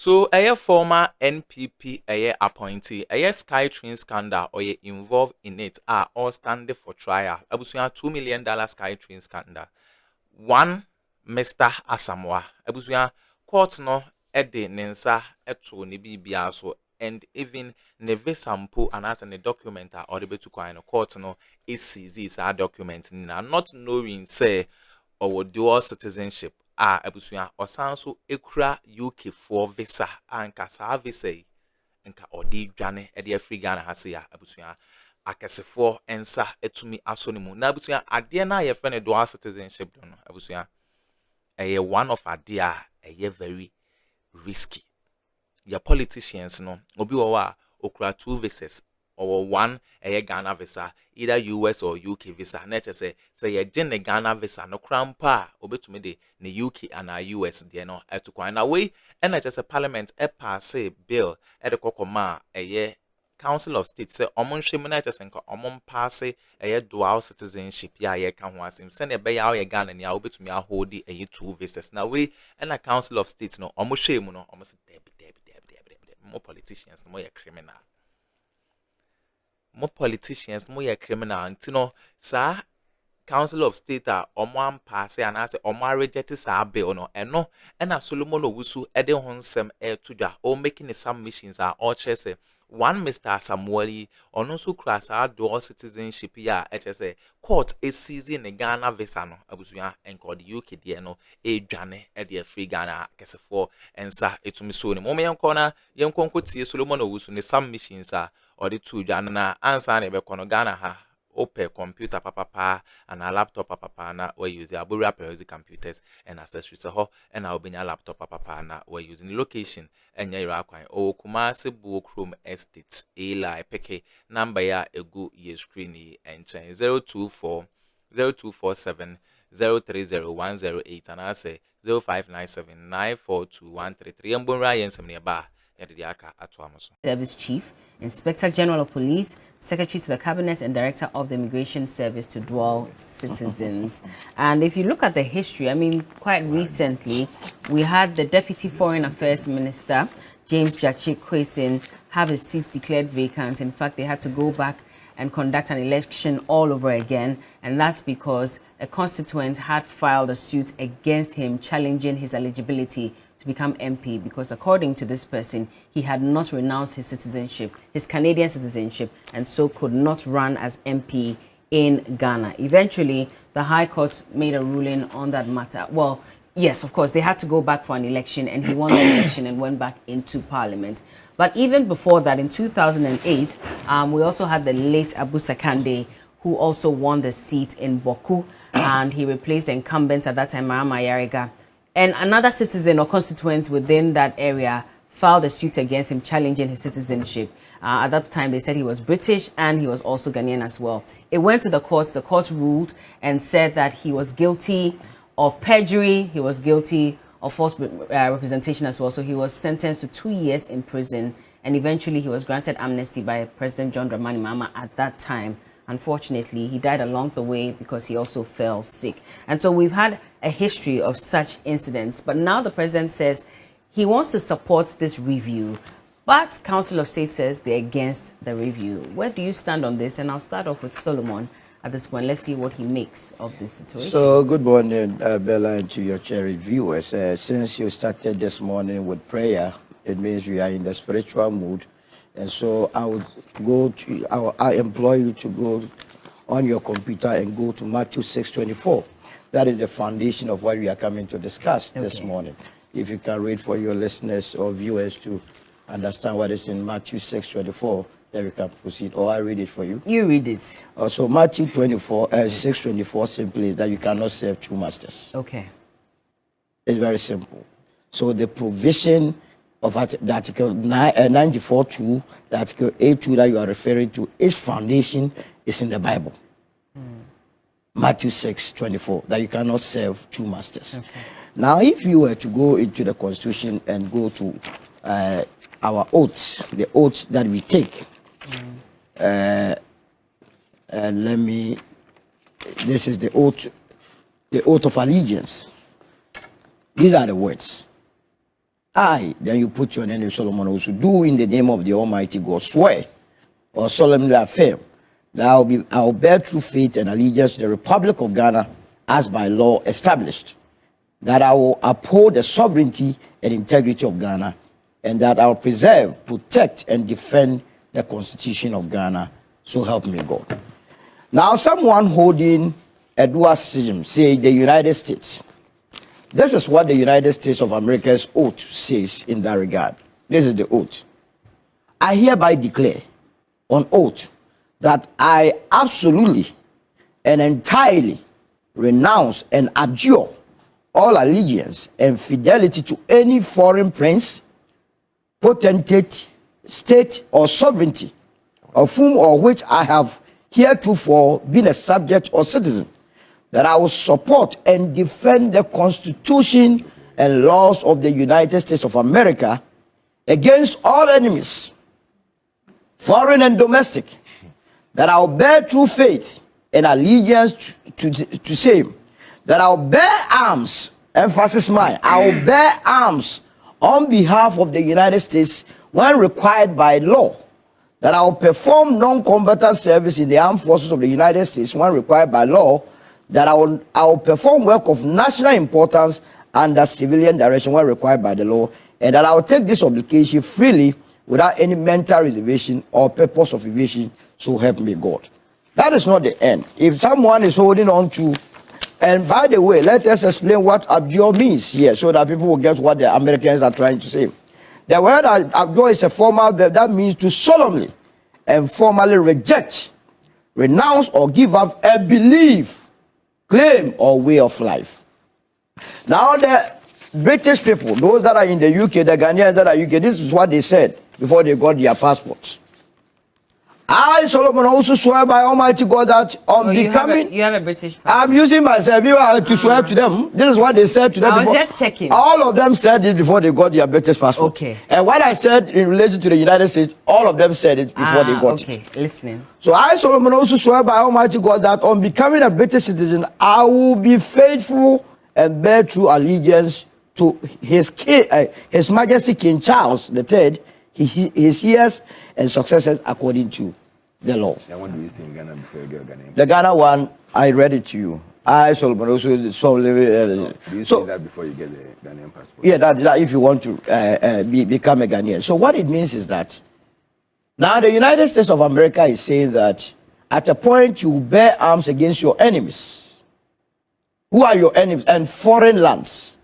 So, a former NPP, appointee, a Sky Train scandal, or involved in it are all standing for trial. Abusua $2 million Sky Train scandal. One Mr. Asamoah. Abusua court no ede nensa eto ne bibia so, and even ne visa and as a document or the betu kwan no court no is a document na not knowing say or dual citizenship abusua osan so ekura UK for visa anka sa visa yi nka odi dwane e de afri Ghana ha se ya abusua akesefo ensa etumi aso ne mu na abusua ade na ye fe ne dual citizenship do no abusua one of ade a very risky. Your politicians no obi wo wa okura two visas or one Ghana visa, either US or UK visa. Na say ye gene Ghana visa no krampa obetumi de ne UK and US de no etukwan na we na say parliament pass bill de kokoma Council of State say omonhwem na say nka omon pass dual citizenship ya ye ka ho asem say na be ya ye Ghana ne obetumi ahodi two visas. Na we na Council of State no omohwem no omo say more politicians more criminal. More politicians more criminal. You know, sir, Council of State omo pass and I say omo reject sa bill no eno na Solomon Owusu ede honsem to or making the submissions are all say one Mr. Samueli or no so class dual citizenship ya say court is seizing the Ghana visa no abusua and called the UK there no dwane e de free Ghana kesefo ensa etumi so ne mo me yankona yankonko tie Solomon Owusu ne submissions or the two dwane na ansa na be kono Ghana ha open computer papa and a laptop papa na we use abura periodic computers and accessories so and I'll be a laptop papa na we using location and ya kwan o Kumasi Bookroom Estates Eli peke number ya egu ye screen and chain 0247 030108 and I say 0597942133 mbonra yensem ne ba ya de aka ato amoso. Service Chief, Inspector General of Police, Secretary to the Cabinet and Director of the Immigration Service to dual citizens. And if you look at the history, I mean, quite recently, we had the Deputy Foreign Affairs Minister, James Jachik Kwesin, have his seat declared vacant. In fact, they had to go back and conduct an election all over again. And that's because a constituent had filed a suit against him challenging his eligibility to become MP, because according to this person, he had not renounced his citizenship, his Canadian citizenship, and so could not run as MP in Ghana. Eventually, the High Court made a ruling on that matter. Well, yes, of course, they had to go back for an election, and he won the election and went back into Parliament. But even before that, in 2008, we also had the late Abu Sakande, who also won the seat in Boku, and he replaced the incumbent at that time, Mahama Yariga. And another citizen or constituent within that area filed a suit against him challenging his citizenship. At that time, they said he was British and he was also Ghanaian as well. It went to the courts. The court ruled and said that he was guilty of perjury. He was guilty of false representation as well. So he was sentenced to 2 years in prison. And eventually he was granted amnesty by President John Dramani Mahama at that time. Unfortunately, he died along the way because he also fell sick. And so we've had a history of such incidents. But now the president says he wants to support this review. But Council of State says they're against the review. Where do you stand on this? And I'll start off with Solomon at this point. Let's see what he makes of this situation. So good morning, Bella, and to your cherished viewers. Since you started this morning with prayer, it means we are in the spiritual mood. And so I employ you to go on your computer and go to Matthew 6:24. That is the foundation of what we are coming to discuss this morning. If you can read for your listeners or viewers to understand what is in Matthew 6:24, then we can proceed. Or I read it for you. You read it. So Matthew 6:24 simply is that you cannot serve two masters. Okay. It's very simple. So the provision of the article 94.2, the article 8.2 that you are referring to, its foundation is in the Bible. Matthew 6:24, that you cannot serve two masters. Okay. Now, if you were to go into the Constitution and go to our oaths, the oaths that we take, this is the oath of allegiance. These are the words. I, then you put your name, Solomon, also do in the name of the Almighty God, swear or solemnly affirm that I will bear true faith and allegiance to the Republic of Ghana as by law established, that I will uphold the sovereignty and integrity of Ghana, and that I will preserve, protect, and defend the Constitution of Ghana. So help me God. Now, someone holding a dual citizenship, say the United States. This is what the United States of America's oath says in that regard. This is the oath. I hereby declare on oath that I absolutely and entirely renounce and abjure all allegiance and fidelity to any foreign prince, potentate, state, or sovereignty, of whom or which I have heretofore been a subject or citizen, that I will support and defend the Constitution and laws of the United States of America against all enemies, foreign and domestic, that I will bear true faith and allegiance to same, that I will bear arms, emphasis mine, I will bear arms on behalf of the United States when required by law, that I will perform non-combatant service in the armed forces of the United States when required by law, that I will perform work of national importance under civilian direction when required by the law, and that I will take this obligation freely without any mental reservation or purpose of evasion, so help me God. That is not the end. If someone is holding on to, and by the way, let us explain what abjure means here so that people will get what the Americans are trying to say. The word abjure is a formal verb that means to solemnly and formally reject, renounce, or give up a belief, claim, or way of life. Now the British people, those that are in the UK, the Ghanaians that are UK, this is what they said before they got their passports. I, Solomon, also swear by Almighty God that on becoming... You have a British passport. I'm using myself to swear to them. This is what they said to them I was before. just checking. All of them said it before they got their British passport. Okay. And what I said in relation to the United States, all of them said it before they got it. Okay, listening. So I, Solomon, also swear by Almighty God that on becoming a British citizen, I will be faithful and bear true allegiance to His Majesty King Charles III, his heirs and successors according to the law. That one do you see in Ghana before you get Ghana? The Ghana one, I read it to you. I, Solomon, also do you say that before you get the Ghanaian passport? Yeah, that if you want to become a Ghanaian. So what it means is that now the United States of America is saying that at a point you bear arms against your enemies. Who are your enemies? And foreign lands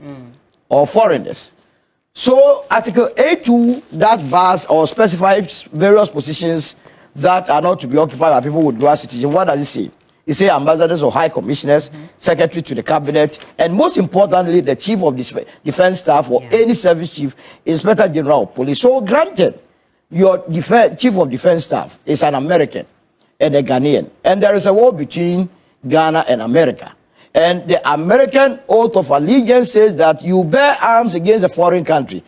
or foreigners. So Article 8.2 that bars or specifies various positions that are not to be occupied by people with dual citizenship. What does it say? It says ambassadors or high commissioners, secretary to the cabinet, and most importantly, the chief of defense staff or any service chief, inspector general of police. So granted, your chief of defense staff is an American and a Ghanaian, and there is a war between Ghana and America. And the American oath of allegiance says that you bear arms against a foreign country.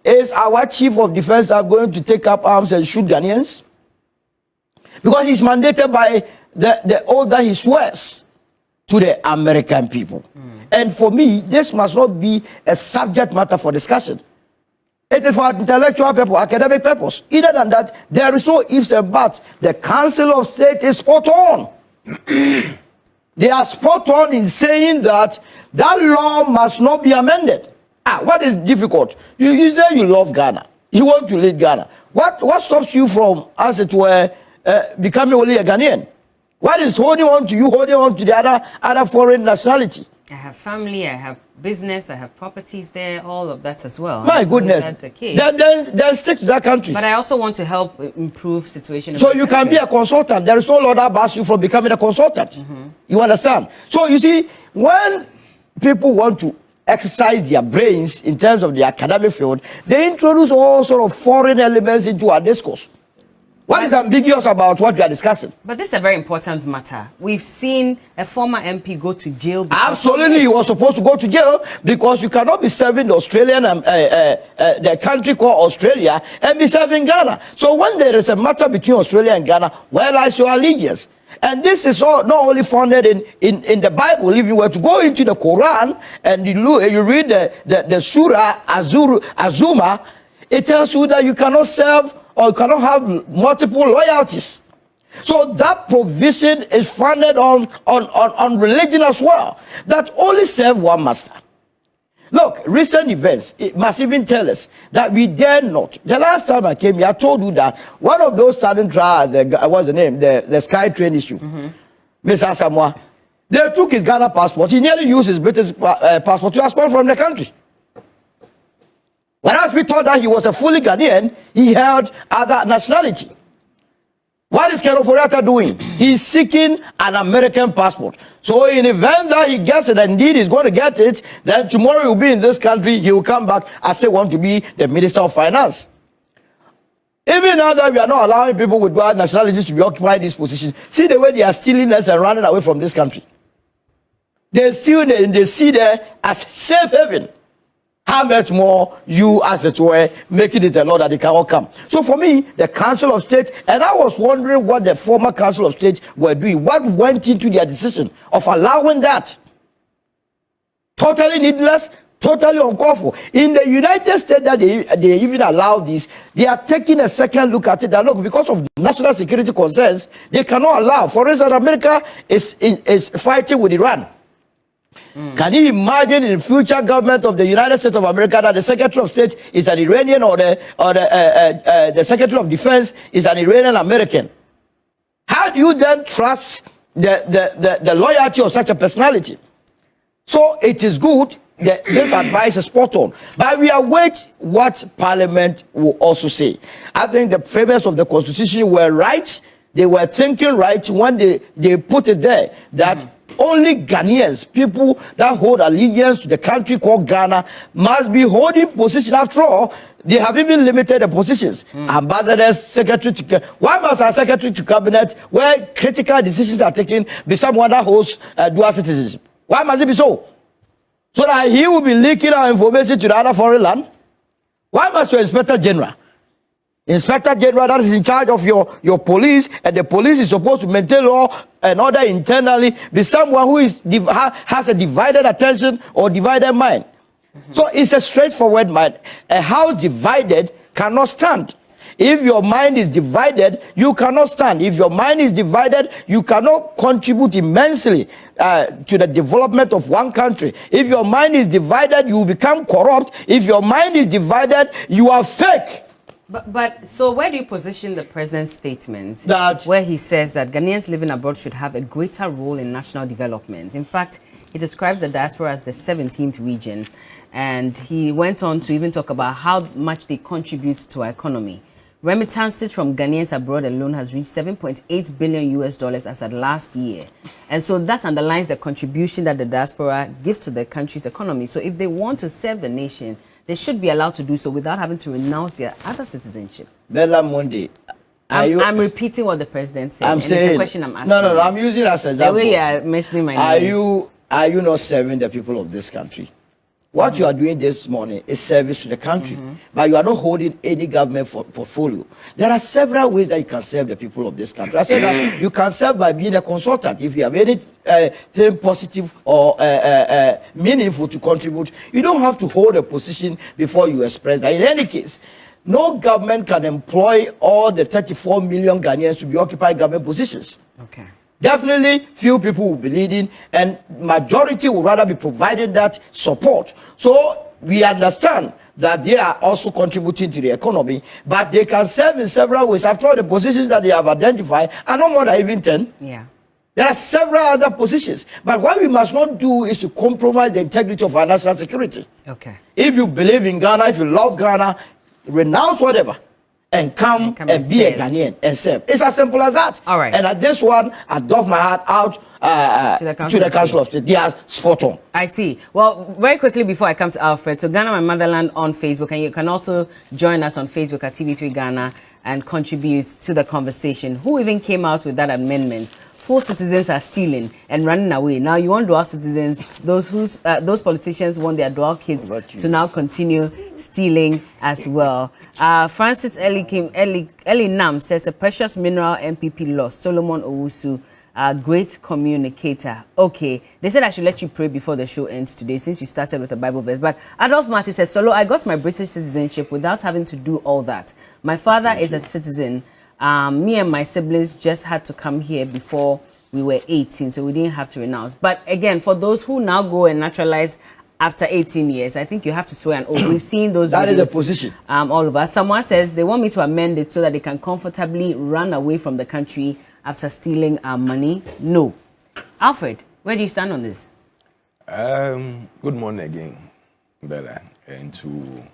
Is our chief of defense staff going to take up arms and shoot Ghanaians? Because he's mandated by the oath that he swears to the American people. And for me, this must not be a subject matter for discussion. It is for intellectual purpose, academic purpose. Either than that, there is no ifs and buts. The Council of State is spot on. They are spot on in saying that that law must not be amended. What is difficult? You say you love Ghana. You want to lead Ghana. What stops you from, as it were, becoming only a Ghanaian? What is holding on to you, holding on to the other foreign nationality? I have family, I have business, I have properties there, all of that as well. My goodness. That's the case. Then stick to that country. But I also want to help improve situation. So you can be a consultant. There is no law that bars you from becoming a consultant. You understand? So you see, when people want to exercise their brains in terms of the academic field, they introduce all sort of foreign elements into our discourse. What is ambiguous about what we are discussing? But this is a very important matter. We've seen a former MP go to jail. Absolutely, he was supposed to go to jail because you cannot be serving the Australian, the country called Australia, and be serving Ghana. So when there is a matter between Australia and Ghana, where lies your allegiance? And this is all not only founded in the Bible. If you were to go into the Quran and you read the Surah Azuma, it tells you that you cannot serve or you cannot have multiple loyalties. So that provision is founded on religion as well, that only serve one master. Look, recent events, it must even tell us that we dare not. The last time I came here, I told you that one of those standing trial, what's the name, the Sky Train issue, Mr. Samoa, they took his Ghana passport. He nearly used his British passport to expel from the country. Whereas we thought that he was a fully Ghanaian, he held other nationality. What is Kenoforiata doing? He's seeking an American passport. So in the event that he gets it, and indeed he's going to get it, then tomorrow he'll be in this country, he will come back and say want to be the Minister of Finance. Even now that we are not allowing people with dual nationalities to be occupying these positions, see the way they are stealing us and running away from this country. They see there as safe haven. How much more you, as it were, making it a law that they cannot come. So for me, the Council of State, and I was wondering what the former Council of State were doing. What went into their decision of allowing that? Totally needless, totally uncalled for. In the United States that they even allow this, they are taking a second look at it. That look, because of national security concerns, they cannot allow. For instance, America is fighting with Iran. Can you imagine in the future government of the United States of America that the Secretary of State is an Iranian or the Secretary of Defense is an Iranian American? How do you then trust the loyalty of such a personality? So it is good that this advice is spot on. But we await what Parliament will also say. I think the framers of the Constitution were right. They were thinking right when they put it there that only Ghanaians, people that hold allegiance to the country called Ghana, must be holding position. After all, they have even limited the positions. Ambassadors, secretary to... Why must our secretary to cabinet, where critical decisions are taken, be someone that holds dual citizenship? Why must it be so? So that he will be leaking our information to the other foreign land? Why must your Inspector General, that is in charge of your police, and the police is supposed to maintain law and order internally, be someone who has a divided attention or divided mind? So it's a straightforward mind. A house divided cannot stand. If your mind is divided, you cannot stand. If your mind is divided, you cannot contribute immensely to the development of one country. If your mind is divided, you become corrupt. If your mind is divided, you are fake. But so where do you position the president's statement where he says that Ghanaians living abroad should have a greater role in national development? In fact, he describes the diaspora as the 17th region, and he went on to even talk about how much they contribute to our economy. Remittances from Ghanaians abroad alone has reached $7.8 billion as at last year. And so that underlines the contribution that the diaspora gives to the country's economy. So if they want to serve the nation, they should be allowed to do so without having to renounce their other citizenship. Bella Monday. I'm repeating what the president said. I'm saying, it's a question I'm asking. No, I'm using as an example. The way you are mentioning my name. Are you not serving the people of this country? What you are doing this morning is service to the country, but you are not holding any government portfolio. There are several ways that you can serve the people of this country. I said that you can serve by being a consultant. If you have anything positive or meaningful to contribute, you don't have to hold a position before you express that. In any case, no government can employ all the 34 million Ghanaians to be occupying government positions. Okay. Definitely few people will be leading, and majority will rather be providing that support. So we understand that they are also contributing to the economy, but they can serve in several ways. After all, the positions that they have identified are no more than even 10. Yeah. There are several other positions. But what we must not do is to compromise the integrity of our national security. Okay. If you believe in Ghana, if you love Ghana, renounce whatever and come and be a Ghanaian and serve. It's as simple as that. All right. And at this one, I doff my heart out to the Council of State. They are spot on. I see. Well, very quickly before I come to Alfred, so Ghana My Motherland on Facebook, and you can also join us on Facebook at TV3 Ghana and contribute to the conversation. Who even came out with that amendment? Full citizens are stealing and running away. Now you want dual citizens, those politicians want their dual kids to now continue stealing as well. Francis Eli Nam says a precious mineral NPP lost. Solomon Owusu a great communicator. Okay, they said I should let you pray before the show ends today since you started with a Bible verse. But Adolf Marty says, Solo, I got my British citizenship without having to do all that. My father is a citizen. Me and my siblings just had to come here before we were 18, so we didn't have to renounce. But again, for those who now go and naturalize after 18 years, I think you have to swear an oath. We've seen those That videos, is a position. all over. Someone says they want me to amend it so that they can comfortably run away from the country after stealing our money. No. Alfred, where do you stand on this? Good morning again, Bella, and to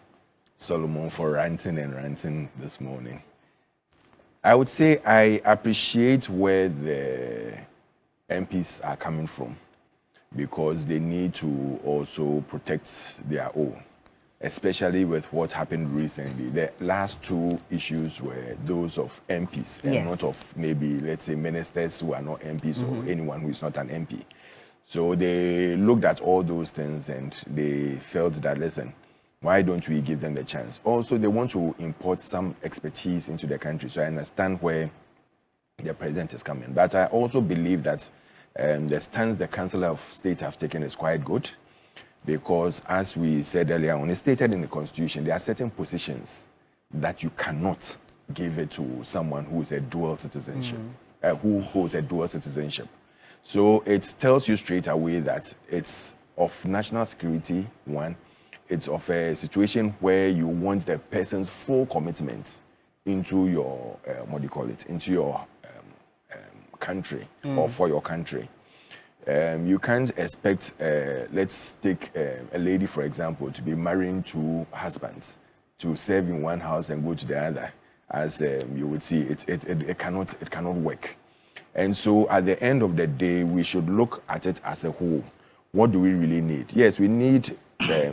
Solomon for ranting this morning. I would say I appreciate where the MPs are coming from, because they need to also protect their own, especially with what happened recently. The last two issues were those of MPs and Yes. not of maybe, let's say, ministers who are not MPs or anyone who is not an MP. So they looked at all those things and they felt that, listen, why don't we give them the chance? Also, they want to import some expertise into the country. So I understand where the president is coming. But I also believe that the stance the Council of State have taken is quite good, because as we said earlier on, it's stated in the Constitution, there are certain positions that you cannot give it to someone who is a dual citizenship, who holds a dual citizenship. So it tells you straight away that it's of national security, one. It's of a situation where you want the person's full commitment into your, into your country or for your country. You can't expect, let's take a lady, for example, to be marrying two husbands, to serve in one house and go to the other. As you would see, it cannot work. And so at the end of the day, we should look at it as a whole. What do we really need? Yes, we need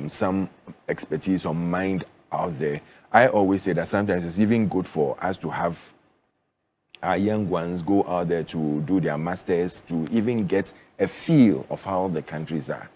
some expertise or mind out there. I always say that sometimes it's even good for us to have our young ones go out there to do their masters, to even get a feel of how the countries are.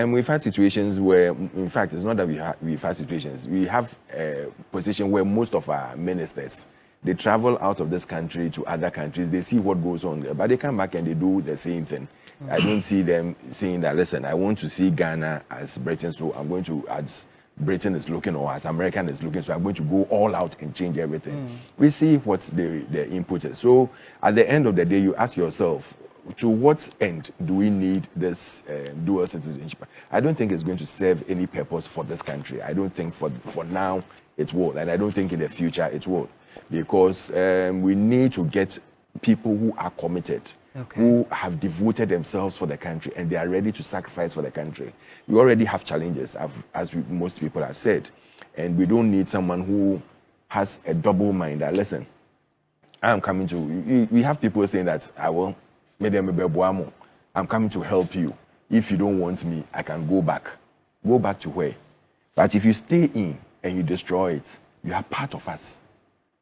We've had situations where, in fact, it's not that we've had situations. We have a position where most of our ministers, they travel out of this country to other countries. They see what goes on there, but they come back and they do the same thing. I don't see them saying that, listen, I want to see Ghana as Britain, so I'm going to, as Britain is looking or as American is looking, so I'm going to go all out and change everything. We see what the input is. So at the end of the day, you ask yourself, to what end do we need this dual citizenship? I don't think it's going to serve any purpose for this country. I don't think for now it will, and I don't think in the future it will, because we need to get people who are committed, who have devoted themselves for the country, and they are ready to sacrifice for the country. We already have challenges, as most people have said, and we don't need someone who has a double mind that, listen, I'm coming to, we have people saying that I'm coming to help you. If you don't want me, I can go back. Go back to where? But if you stay in and you destroy it, you are part of us.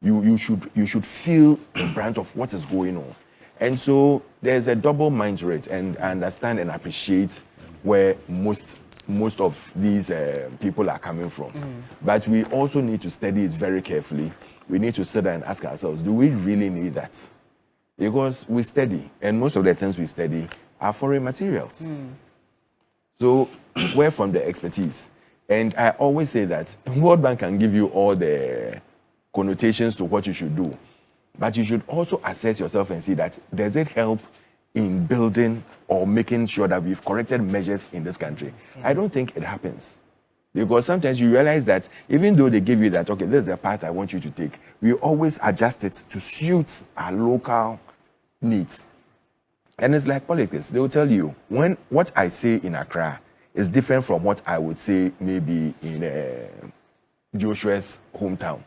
You should feel the brunt of what is going on. And so there's a double mind to it, and I understand and appreciate where most of these people are coming from. But we also need to study it very carefully. We need to sit down and ask ourselves, do we really need that? Because we study, and most of the things we study are foreign materials. So where from the expertise? And I always say that World Bank can give you all the connotations to what you should do, but you should also assess yourself and see that, does it help in building or making sure that we've corrected measures in this country? I don't think it happens. Because sometimes you realize that even though they give you that, okay, this is the path I want you to take, we always adjust it to suit our local needs. And it's like politics. They will tell you, when what I say in Accra is different from what I would say maybe in Joshua's hometown.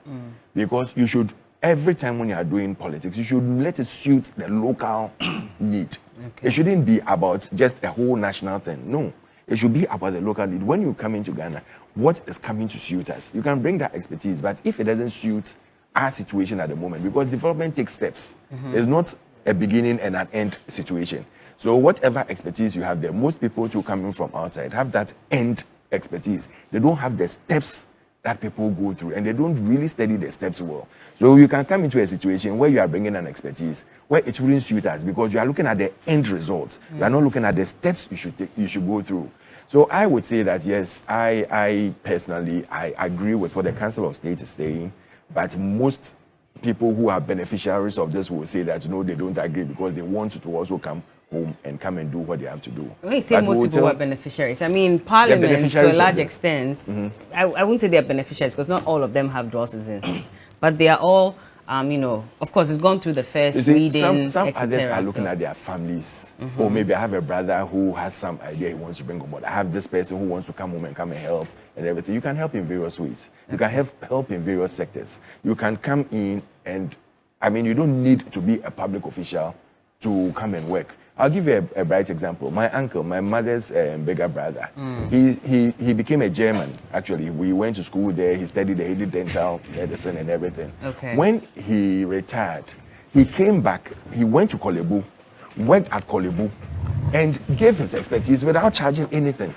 Because you should, every time when you are doing politics, you should let it suit the local need. It shouldn't be about just a whole national thing. No. It should be about the local need. When you come into Ghana, what is coming to suit us? You can bring that expertise, but if it doesn't suit our situation at the moment, because development takes steps, it's not a beginning and an end situation. So whatever expertise you have there, most people who coming from outside have that end expertise. They don't have the steps that people go through, and they don't really study the steps well. So you can come into a situation where you are bringing an expertise where it wouldn't suit us because you are looking at the end result. You are not looking at the steps you should take, you should go through. So I would say that yes, I personally agree with what the Council of State is saying, but most people who are beneficiaries of this will say that no, they don't agree because they want to also come home and come and do what they have to do. When you say most people are beneficiaries, I mean Parliament to a large extent. I wouldn't say they are beneficiaries because not all of them have dual citizens, but they are all, you know, of course, it's gone through the first reading. Some others are looking at their families. Or maybe I have a brother who has some idea he wants to bring on. I have this person who wants to come home and come and help and everything. You can help in various ways. You can help in various sectors. You can come in and, I mean, you don't need to be a public official to come and work. I'll give you a bright example. My uncle, my mother's bigger brother, he became a German, actually. We went to school there. He studied the dental medicine and everything. Okay. When he retired, he came back. He went to Kolebu, worked at Kolebu, and gave his expertise without charging anything.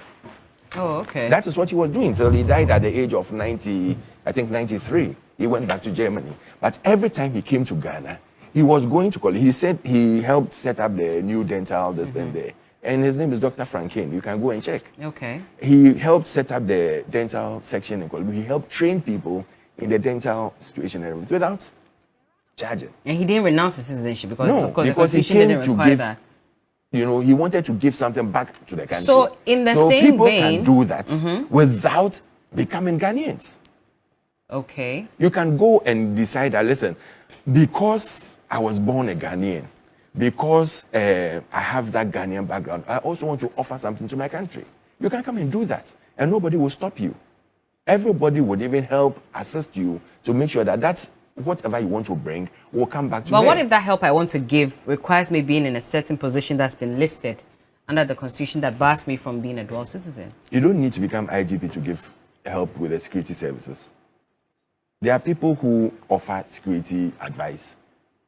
Oh, okay. That is what he was doing till he died at the age of 90, I think 93. He went back to Germany. But every time he came to Ghana, he was going to college. He said he helped set up the new dental thing there. And his name is Dr. Franklin. You can go and check. Okay. He helped set up the dental section in Kolebu. He helped train people in the dental situation and everything without charging. And he didn't renounce his citizenship because, No, of course, because the Constitution didn't require that. You know, he wanted to give something back to the country. So, in the same people vein, can do that without becoming Ghanaians. Okay. You can go and decide that, listen, because I was born a Ghanaian, because I have that Ghanaian background, I also want to offer something to my country. You can come and do that, and nobody will stop you. Everybody would even help assist you to make sure that that's whatever you want to bring will come back to you. But what if that help I want to give requires me being in a certain position that's been listed under the Constitution that bars me from being a dual citizen? You don't need to become IGP to give help with the security services. There are people who offer security advice.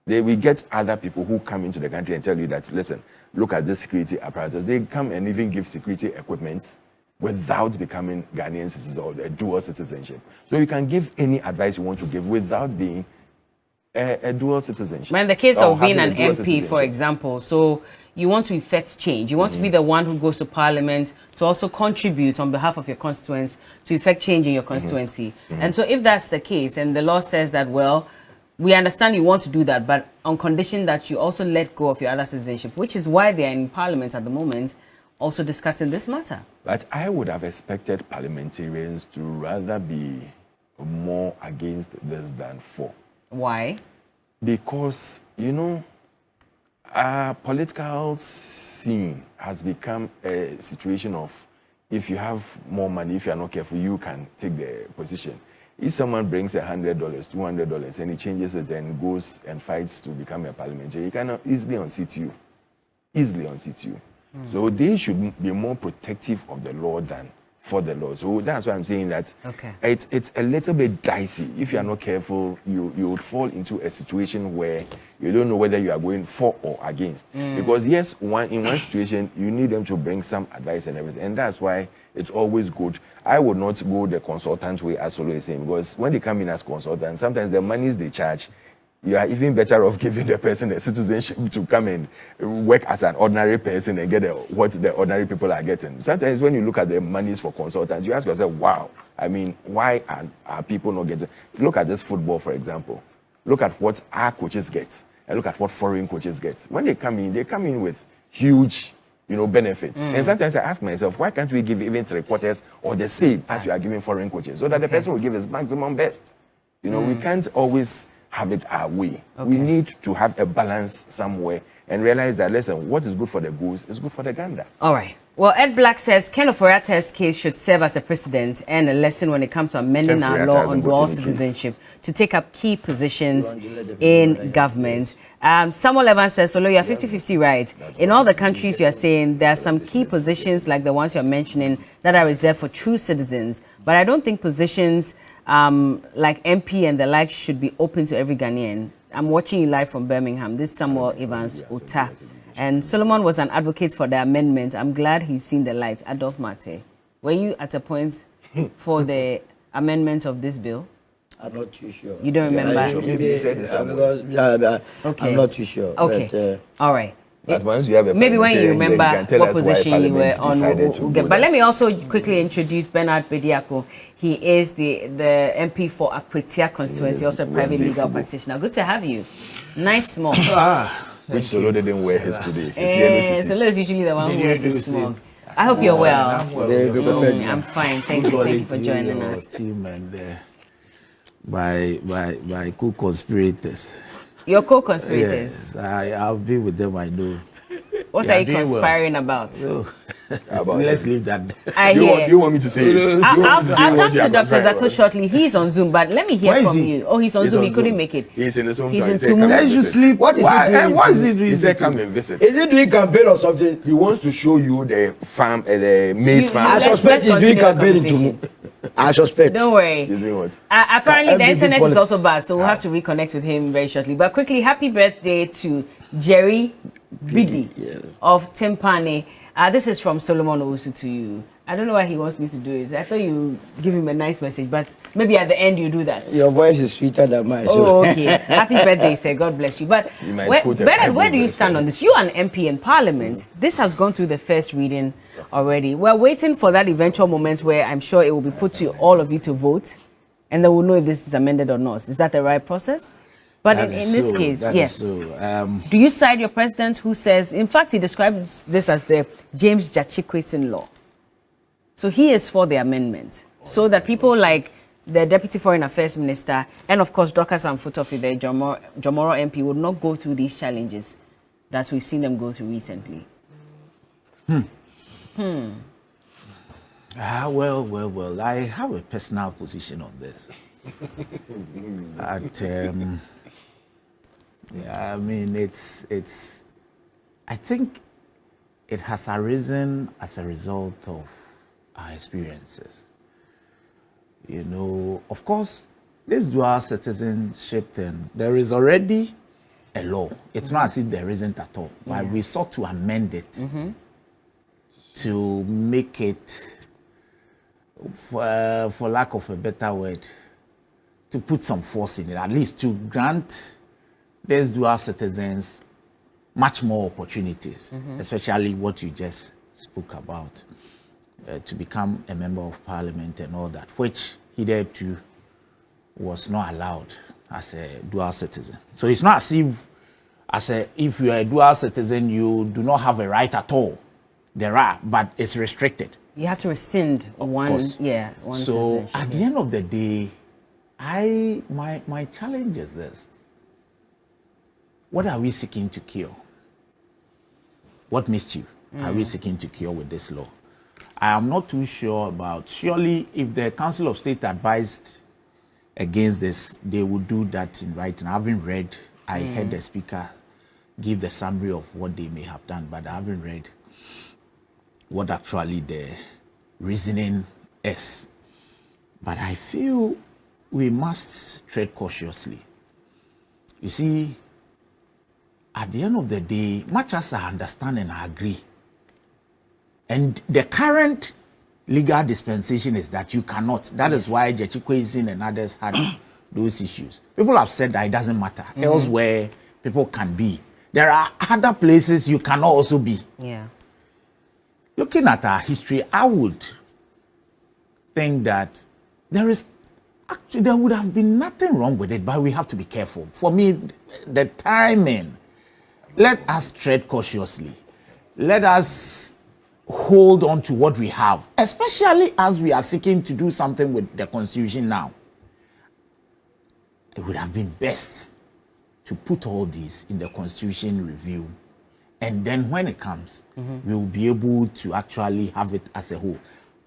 We get other people who come into the country and tell you that, listen, look at this security apparatus. They come and even give security equipment without becoming Ghanaian citizens or a dual citizenship. So you can give any advice you want to give without being a dual citizenship. But in the case of being an MP, for example, so you want to effect change. You want to be the one who goes to Parliament to also contribute on behalf of your constituents to effect change in your constituency. And so if that's the case, and the law says that, well, we understand you want to do that, but on condition that you also let go of your other citizenship, which is why they're in Parliament at the moment, also discussing this matter. But I would have expected parliamentarians to rather be more against this than for. Why? Because, you know, our political scene has become a situation of if you have more money, if you are not careful, you can take the position. If someone brings $100, $200, and he changes it and goes and fights to become a parliamentarian, he can easily unseat you. Easily unseat you. So they should be more protective of the law than for the law. So that's why I'm saying that it's a little bit dicey. If you are not careful, you would fall into a situation where you don't know whether you are going for or against. Because yes, in one situation, you need them to bring some advice and everything. And that's why it's always good. I would not go the consultant way, as always saying, because when they come in as consultants, sometimes the monies they charge, you are even better off giving the person a citizenship to come and work as an ordinary person and get what the ordinary people are getting. Sometimes when you look at the monies for consultants, you ask yourself, wow, I mean, why are people not getting? Look at this football, for example. Look at what our coaches get and look at what foreign coaches get. When they come in with huge, you know, benefits. And sometimes I ask myself, why can't we give even 3/4 or the same as you are giving foreign coaches so that the person will give his maximum best? You know, we can't always have it our way. We need to have a balance somewhere and realize that, listen, what is good for the goose is good for the gander. All right. Well, Ed Black says Ken Oforiatta's case should serve as a precedent and a lesson when it comes to amending our law on dual citizenship to take up key positions in government. Samuel Evans says, Solo, you're 50-50 right. In all the countries you're saying, there are some key positions like the ones you're mentioning that are reserved for true citizens. But I don't think positions like MP and the like should be open to every Ghanaian. I'm watching you live from Birmingham. This is Samuel Evans Ota. And Solomon was an advocate for the amendment. I'm glad he's seen the light. Adolf Mate, were you at a point for the amendment of this bill? I'm not too sure. You don't remember? Maybe he said it somewhere. Okay. I'm not too sure. Okay. But, All right. But once you have a Maybe when you parliamentarian, remember can tell what us why position you were Parliament on, decided to we'll do get. But that. let me also quickly introduce Bernard Bediako. He is the MP for Apointee constituency, also a private legal practitioner. Good to have you. Nice small. Which Solo didn't wear his today. Solo is usually the one who wears his small. I hope you're well. I'm fine. Thank you for joining us. Team and by co-conspirators. Your co-conspirators. Yes, I've been with them. I know. What are you conspiring about? Let's leave that. I Do hear. you want me to say it? I'll come to Dr. Zato shortly. He's on Zoom, but let me hear from you. Oh, he's on Zoom. He couldn't make it. He's in his hometown. He's in He said, Tumu. "Come and Let you visit." sleep. What is he doing? What is it doing? He said, "Come and visit." is he doing campaign or something? He wants to show you the farm, the maize farm. I Let's suspect he's continue doing the campaign in conversation. Tumu. I suspect. Don't worry. He's doing what? Apparently, the NPP internet is politics. also bad, so we'll have to reconnect with him very shortly. But quickly, happy birthday to Jerry Bidi of Timpani. This is from Solomon Owusu to you. I don't know why he wants me to do it. I thought you give him a nice message, but maybe at the end you do that. Your voice is sweeter than mine. Oh, okay. Happy birthday, sir. God bless you. But You might quote a Bernard, where Bible do you verse stand for on this? You are an MP in Parliament. This has gone through the first reading already. We're waiting for that eventual moment where I'm sure it will be put to all of you to vote, and then we'll know if this is amended or not. Is that the right process? But in this case, yes. Do you side your president who says, in fact, he describes this as the James Jachikwesin law. So he is for the amendment, so that people like the Deputy Foreign Affairs Minister and, of course, Dorcas Amfutofi, the Jomoro MP, would not go through these challenges that we've seen them go through recently. Well. I have a personal position on this. I mean, it's. I think it has arisen as a result of our experiences. You know, of course, this dual citizenship thing, there is already a law. It's not as if there isn't at all. But we sought to amend it to make it, for lack of a better word, to put some force in it, at least to grant these dual citizens much more opportunities, especially what you just spoke about, to become a member of parliament and all that, which hitherto was not allowed as a dual citizen. So it's not as if you are a dual citizen, you do not have a right at all. There are, but it's restricted. You have to rescind one So citizenship. at the end of the day, my challenge is this: what are we seeking to cure? What mischief are we seeking to cure with this law? I am not too sure about. Surely, if the Council of State advised against this, they would do that in writing. I haven't read. I heard the speaker give the summary of what they may have done, but I haven't read what actually the reasoning is. But I feel we must tread cautiously. You see, at the end of the day, much as I understand and I agree, and the current legal dispensation is that you cannot. That is why Jachikwesin and others had those issues. People have said that it doesn't matter. Elsewhere, people can be. There are other places you cannot also be. Yeah. Looking at our history, I would think that there would have been nothing wrong with it, but we have to be careful. For me, the timing, let us tread cautiously. Let us hold on to what we have, especially as we are seeking to do something with the Constitution now. It would have been best to put all these in the Constitution review, and then when it comes, we will be able to actually have it as a whole.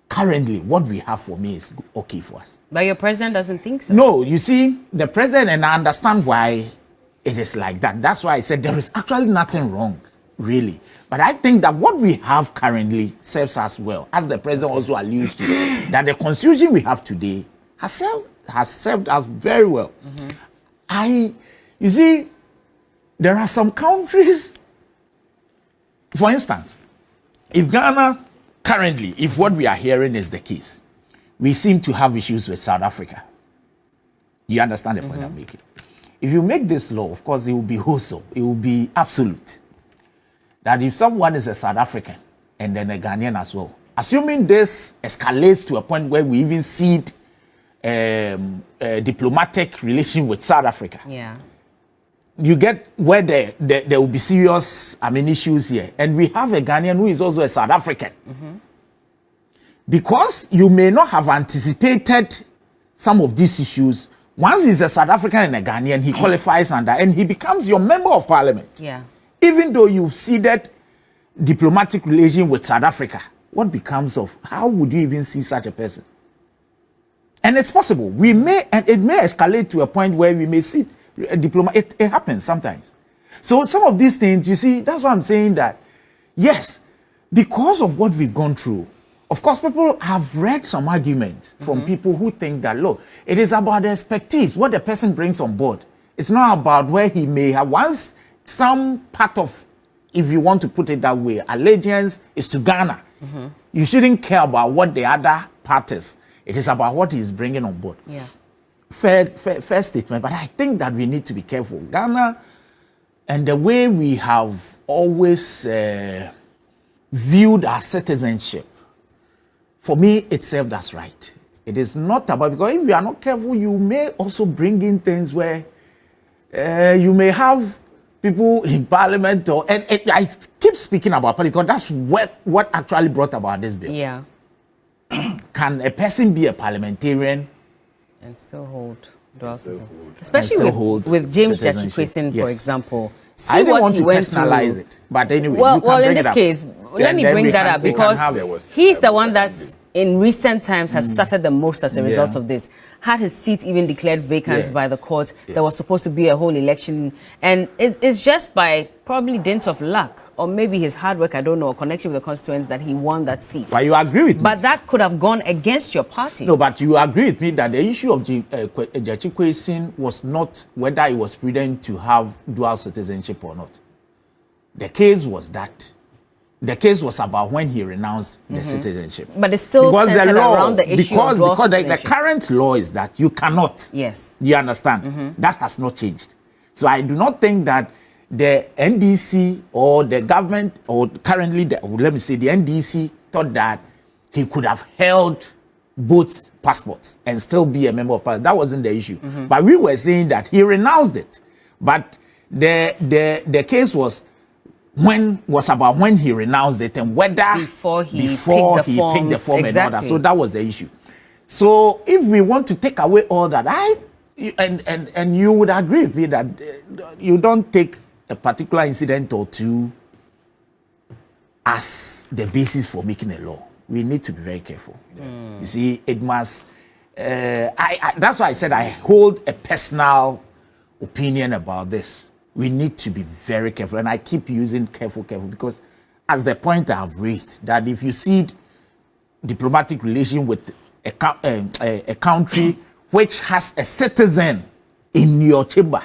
Currently, what we have for me is okay for us. But your president doesn't think so. No, you see, the president, and I understand why it is like that. That's why I said there is actually nothing wrong, really. But I think that what we have currently serves us well, as the president also alludes to, that the Constitution we have today has served us very well. You see, there are some countries, for instance, if Ghana currently, if what we are hearing is the case, we seem to have issues with South Africa. You understand the point I'm making? If you make this law, of course, it will be wholesome. It will be absolute. That if someone is a South African and then a Ghanaian as well, assuming this escalates to a point where we even see a diplomatic relation with South Africa, you get where there will be serious, issues here. And we have a Ghanaian who is also a South African. Because you may not have anticipated some of these issues, once he's a South African and a Ghanaian, he qualifies under, and he becomes your member of parliament. Yeah. Even though you've ceded diplomatic relation with South Africa, what becomes of, how would you even see such a person? And it's possible. It may escalate to a point where we may see a diplomat. It happens sometimes. So some of these things, you see, that's why I'm saying that, yes, because of what we've gone through, of course, people have read some arguments from people who think that, look, it is about the expertise, what the person brings on board. It's not about where he may have once some part of, if you want to put it that way, allegiance is to Ghana. You shouldn't care about what the other part is. It is about what he's bringing on board. Yeah. Fair statement, but I think that we need to be careful. Ghana, and the way we have always viewed our citizenship, for me, it served us right. It is not about, because if you are not careful, you may also bring in things where you may have people in parliament, and I keep speaking about parliament because that's what actually brought about this bill. Yeah. Can a person be a parliamentarian and still hold dual citizenship? still Especially hold with James citizenship? Jachikwesin, for Yes. example. I didn't want to went personalize through. it, but anyway, Well, you can in bring this it up. case, let me then bring we that can- up we can because have it. he's the one that in recent times has suffered the most as a result Yeah. of this. Had his seat even declared vacant Yeah. by the court. There was supposed to be a whole election. And it's just by probably dint of luck or maybe his hard work, I don't know, or connection with the constituents that he won that seat. But you agree with me? But that could have gone against your party. No, but you agree with me that the issue of Jachikwesin was not whether it was prudent to have dual citizenship or not. The case was that. The case was about when he renounced the citizenship. But it's still because centered around the issue of dual because the citizenship. current law is that you cannot. Yes. You understand? That has not changed. So I do not think that the NDC or the government or currently, let me say the NDC thought that he could have held both passports and still be a member of parliament. That wasn't the issue. But we were saying that he renounced it. But the case was about when he renounced it and whether Before he picked the picked the forms, form and all that. exactly. So that was the issue. So if we want to take away all that, and you would agree with me that you don't take a particular incident or two as the basis for making a law. We need to be very careful. You see, it must. That's why I said I hold a personal opinion about this. We need to be very careful, and I keep using careful because, as the point I have raised, that if you see diplomatic relation with a country which has a citizen in your chamber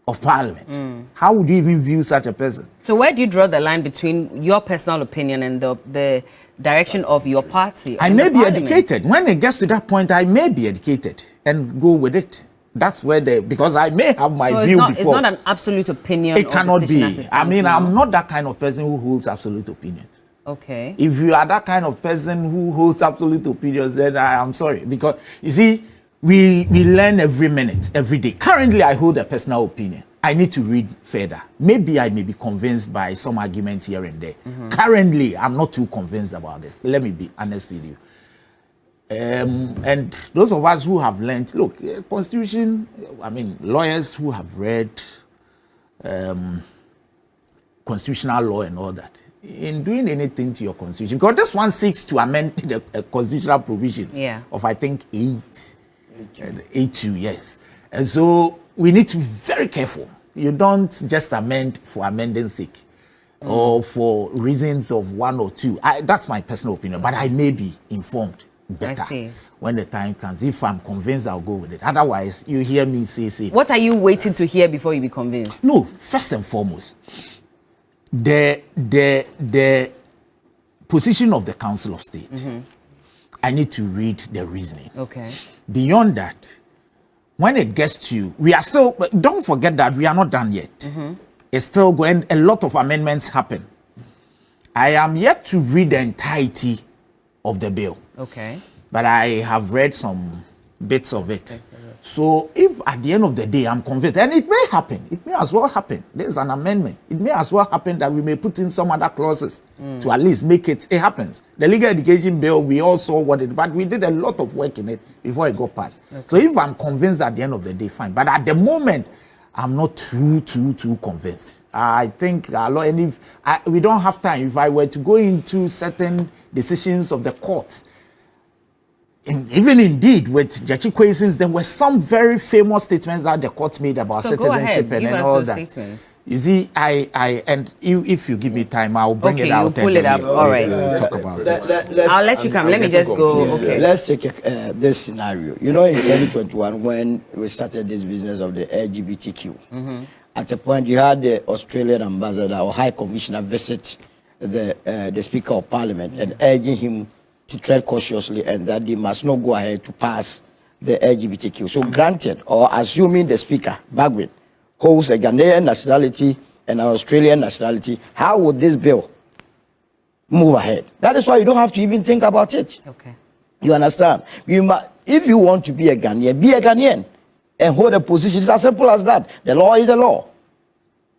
of parliament, how would you even view such a person? So where do you draw the line between your personal opinion and the direction of your party? I in may the be parliament? educated. When it gets to that point, I may be educated and go with it. That's where because I may have my So view it's before. not an absolute opinion. It or cannot decision be. as it I mean, stands I'm now? not that kind of person who holds absolute opinions. Okay. If you are that kind of person who holds absolute opinions, then I am sorry. Because, you see, we learn every minute, every day. Currently, I hold a personal opinion. I need to read further. Maybe I may be convinced by some arguments here and there. Currently, I'm not too convinced about this. Let me be honest with you. And those of us who have learned, look, constitution, lawyers who have read constitutional law and all that, in doing anything to your constitution, because this one seeks to amend the constitutional provisions of, I think, 8.2, yes. And so we need to be very careful. You don't just amend for amending's sake or for reasons of one or two. That's my personal opinion, but I may be informed better when the time comes. If I'm convinced, I'll go with it. Otherwise, you hear me say. What are you waiting to hear before you be convinced? No, first and foremost, the position of the Council of State I need to read the reasoning. Okay. Beyond that, when it gets to, we are still, don't forget that we are not done yet. It's still going, a lot of amendments happen. I am yet to read the entirety of the bill. Okay. But I have read some bits of it. So if at the end of the day I'm convinced, and it may happen, it may as well happen. There's an amendment. It may as well happen that we may put in some other clauses to at least make it happens. The legal education bill, we all saw what it, but we did a lot of work in it before it got passed. Okay. So if I'm convinced at the end of the day, fine. But at the moment, I'm not too convinced. I think a lot, and if we don't have time, if I were to go into certain decisions of the courts, even indeed with Jachi Kwesins, there were some very famous statements that the court made about citizenship and all that. Statements. You see, and if you give me time, I'll bring it out. Pull it up. All right. Talk about it. I'll let you come. Let me just go. Okay. Let's take this scenario. You know, in 2021, when we started this business of the LGBTQ, at a point you had the Australian ambassador or High Commissioner visit the Speaker of Parliament and urging him to tread cautiously and that they must not go ahead to pass the LGBTQ. So granted, or assuming the Speaker, Bagwin, holds a Ghanaian nationality and an Australian nationality, how would this bill move ahead? That is why you don't have to even think about it. Okay. You understand? If you want to be a Ghanaian and hold a position. It's as simple as that. The law is the law.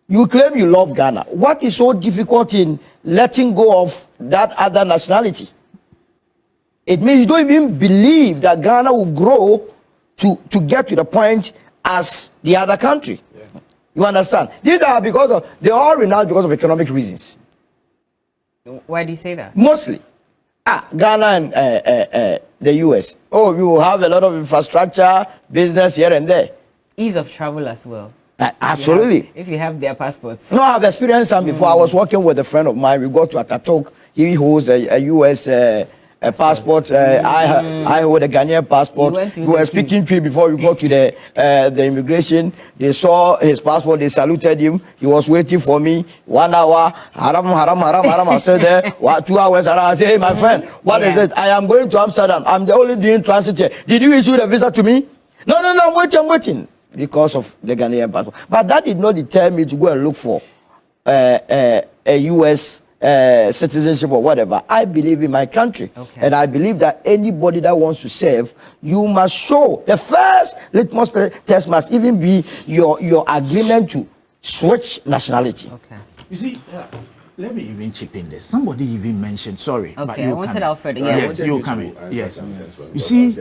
You claim you love Ghana. What is so difficult in letting go of that other nationality? It means you don't even believe that Ghana will grow to get to the point as the other country. Yeah. You understand? These are they are all renowned because of economic reasons. Why do you say that? Mostly. Ghana and the US. Oh, we will have a lot of infrastructure, business here and there. Ease of travel as well. Absolutely. If you have their passports. No, I've experienced some before. I was working with a friend of mine. We got to Atatok. He holds a US passport. I hold a Ghanaian passport. We were speaking to him before we got to the immigration. They saw his passport. They saluted him. He was waiting for me. 1 hour. Haram. I said there. 2 hours. I said, hey, my friend, what is it? I am going to Amsterdam. I'm the only doing transit here. Did you issue the visa to me? No, I'm waiting. Because of the Ghanaian passport. But that did not deter me to go and look for a U.S. Citizenship or whatever. I believe in my country. Okay. And I believe that anybody that wants to serve, you must show. The first litmus test must even be your agreement to switch nationality. Okay. You see, let me even chip in this. Somebody even mentioned, sorry. Okay, but I wanted Alfred. Yeah. Yes, you coming. Yes. You see,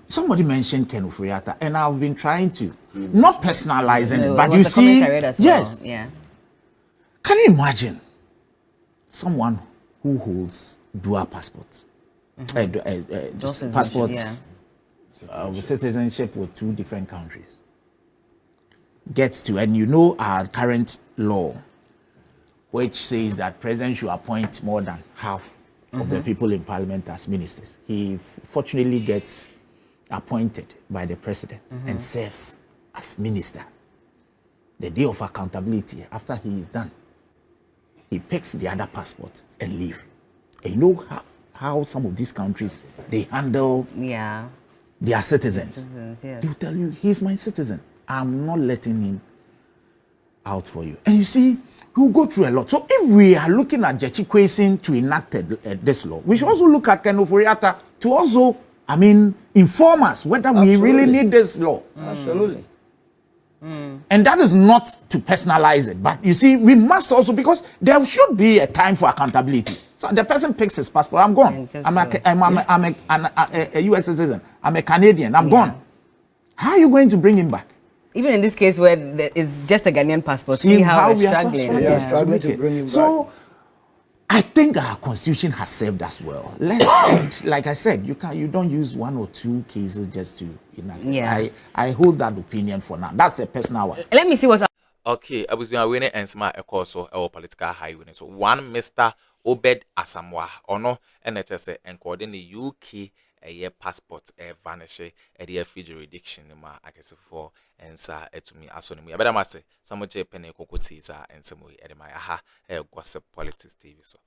somebody mentioned Ken Ofori-Atta, and I've been trying to, not personalizing it, but you see, yes. Well. Yeah. Can you imagine someone who holds dual passports? Passports with citizenship with 2 different countries. Gets to, and you know our current law, which says that president should appoint more than half of the people in parliament as ministers. He fortunately gets appointed by the president and serves as minister. The day of accountability, after he is done, he picks the other passport and leave. And you know how some of these countries, they handle their citizens. Yes. They will tell you, he's my citizen. I'm not letting him out for you. And you see, we'll go through a lot. So if we are looking at Jachi Kwesins to enact this law, we should also look at Ken Ofori-Atta to also, inform us whether we really need this law. Absolutely. And that is not to personalize it, but you see, we must also, because there should be a time for accountability. So the person picks his passport. I'm gone. I'm a U.S. citizen. I'm a Canadian. I'm gone. How are you going to bring him back? Even in this case where it's just a Ghanaian passport, see how we're struggling. We are struggling to bring him back. So I think our constitution has served us well. Let's, like I said, you don't use 1 or 2 cases just to enact. Yeah. I hold that opinion for now. That's a personal one. Let me see what's up. Okay, I was doing winning and smart also our political highway. So one Mr. Obed Asamoah or no, and it is encoding the UK a year passport vanish a year free jurisdiction I guess for and to me as on me. But I must say some of Japan cocotiza and some way at my gossip politics TV so.